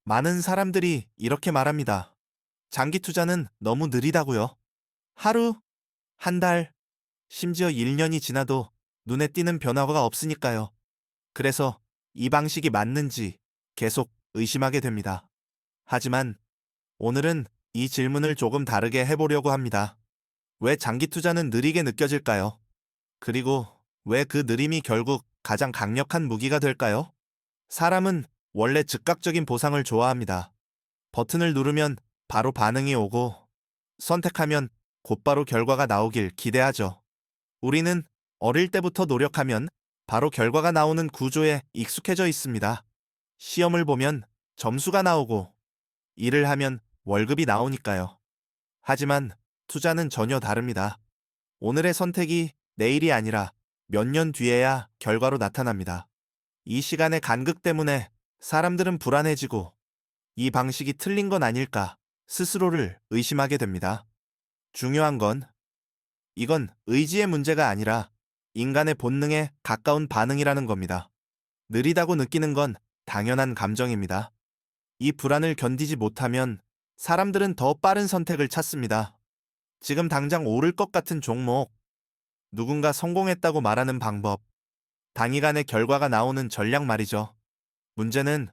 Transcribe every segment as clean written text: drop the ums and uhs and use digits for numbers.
많은 사람들이 이렇게 말합니다. 장기 투자는 너무 느리다고요. 하루, 한 달, 심지어 1년이 지나도 눈에 띄는 변화가 없으니까요. 그래서 이 방식이 맞는지 계속 의심하게 됩니다. 하지만 오늘은 이 질문을 조금 다르게 해보려고 합니다. 왜 장기 투자는 느리게 느껴질까요? 그리고 왜 그 느림이 결국 가장 강력한 무기가 될까요? 사람은 원래 즉각적인 보상을 좋아합니다. 버튼을 누르면 바로 반응이 오고 선택하면 곧바로 결과가 나오길 기대하죠. 우리는 어릴 때부터 노력하면 바로 결과가 나오는 구조에 익숙해져 있습니다. 시험을 보면 점수가 나오고 일을 하면 월급이 나오니까요. 하지만 투자는 전혀 다릅니다. 오늘의 선택이 내일이 아니라 몇 년 뒤에야 결과로 나타납니다. 이 시간의 간극 때문에 사람들은 불안해지고 이 방식이 틀린 건 아닐까 스스로를 의심하게 됩니다. 중요한 건 이건 의지의 문제가 아니라 인간의 본능에 가까운 반응이라는 겁니다. 느리다고 느끼는 건 당연한 감정입니다. 이 불안을 견디지 못하면 사람들은 더 빠른 선택을 찾습니다. 지금 당장 오를 것 같은 종목, 누군가 성공했다고 말하는 방법, 단기간에 결과가 나오는 전략 말이죠. 문제는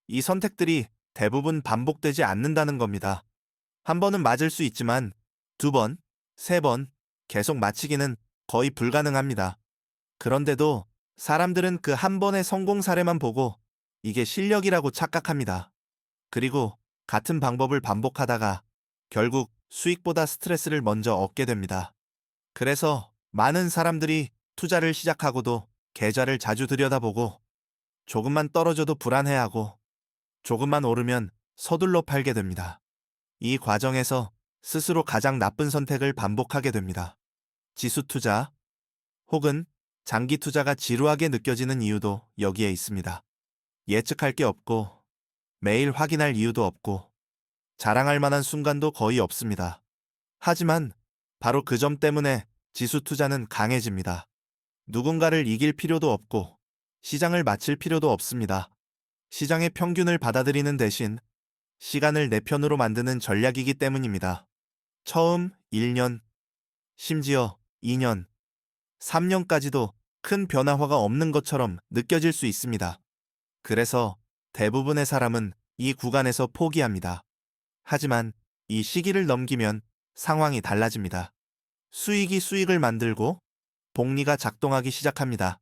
이 선택들이 대부분 반복되지 않는다는 겁니다. 한 번은 맞을 수 있지만 두 번, 세 번 계속 맞히기는 거의 불가능합니다. 그런데도 사람들은 그 한 번의 성공 사례만 보고 이게 실력이라고 착각합니다. 그리고 같은 방법을 반복하다가 결국 수익보다 스트레스를 먼저 얻게 됩니다. 그래서 많은 사람들이 투자를 시작하고도 계좌를 자주 들여다보고 조금만 떨어져도 불안해하고 조금만 오르면 서둘러 팔게 됩니다. 이 과정에서 스스로 가장 나쁜 선택을 반복하게 됩니다. 지수 투자 혹은 장기 투자가 지루하게 느껴지는 이유도 여기에 있습니다. 예측할 게 없고 매일 확인할 이유도 없고 자랑할 만한 순간도 거의 없습니다. 하지만 바로 그 점 때문에 지수 투자는 강해집니다. 누군가를 이길 필요도 없고 시장을 맞힐 필요도 없습니다. 시장의 평균을 받아들이는 대신 시간을 내 편으로 만드는 전략이기 때문입니다. 처음 1년, 심지어 2년, 3년까지도 큰 변화가 없는 것처럼 느껴질 수 있습니다. 그래서 대부분의 사람은 이 구간에서 포기합니다. 하지만 이 시기를 넘기면 상황이 달라집니다. 수익이 수익을 만들고 복리가 작동하기 시작합니다.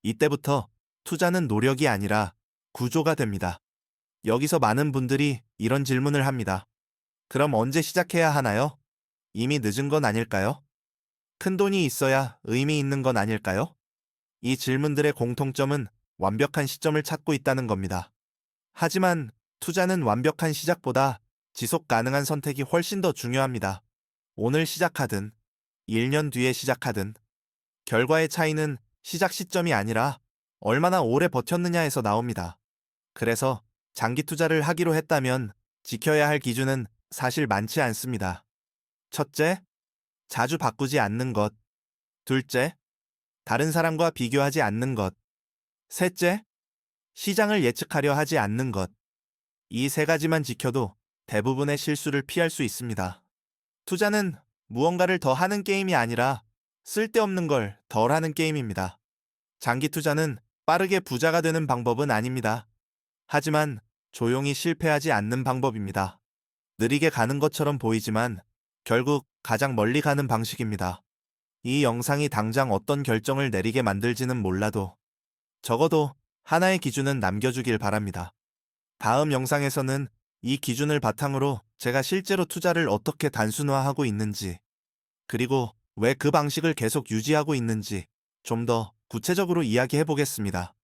이때부터 투자는 노력이 아니라 구조가 됩니다. 여기서 많은 분들이 이런 질문을 합니다. 그럼 언제 시작해야 하나요? 이미 늦은 건 아닐까요? 큰 돈이 있어야 의미 있는 건 아닐까요? 이 질문들의 공통점은 완벽한 시점을 찾고 있다는 겁니다. 하지만 투자는 완벽한 시작보다 지속 가능한 선택이 훨씬 더 중요합니다. 오늘 시작하든 1년 뒤에 시작하든 결과의 차이는 시작 시점이 아니라 얼마나 오래 버텼느냐에서 나옵니다. 그래서 장기 투자를 하기로 했다면 지켜야 할 기준은 사실 많지 않습니다. 첫째, 자주 바꾸지 않는 것. 둘째, 다른 사람과 비교하지 않는 것. 셋째, 시장을 예측하려 하지 않는 것. 이 세 가지만 지켜도 대부분의 실수를 피할 수 있습니다. 투자는 무언가를 더 하는 게임이 아니라 쓸데없는 걸 덜 하는 게임입니다. 장기 투자는 빠르게 부자가 되는 방법은 아닙니다. 하지만 조용히 실패하지 않는 방법입니다. 느리게 가는 것처럼 보이지만 결국 가장 멀리 가는 방식입니다. 이 영상이 당장 어떤 결정을 내리게 만들지는 몰라도 적어도 하나의 기준은 남겨주길 바랍니다. 다음 영상에서는 이 기준을 바탕으로 제가 실제로 투자를 어떻게 단순화하고 있는지, 그리고 왜 그 방식을 계속 유지하고 있는지 좀 더 구체적으로 이야기해 보겠습니다.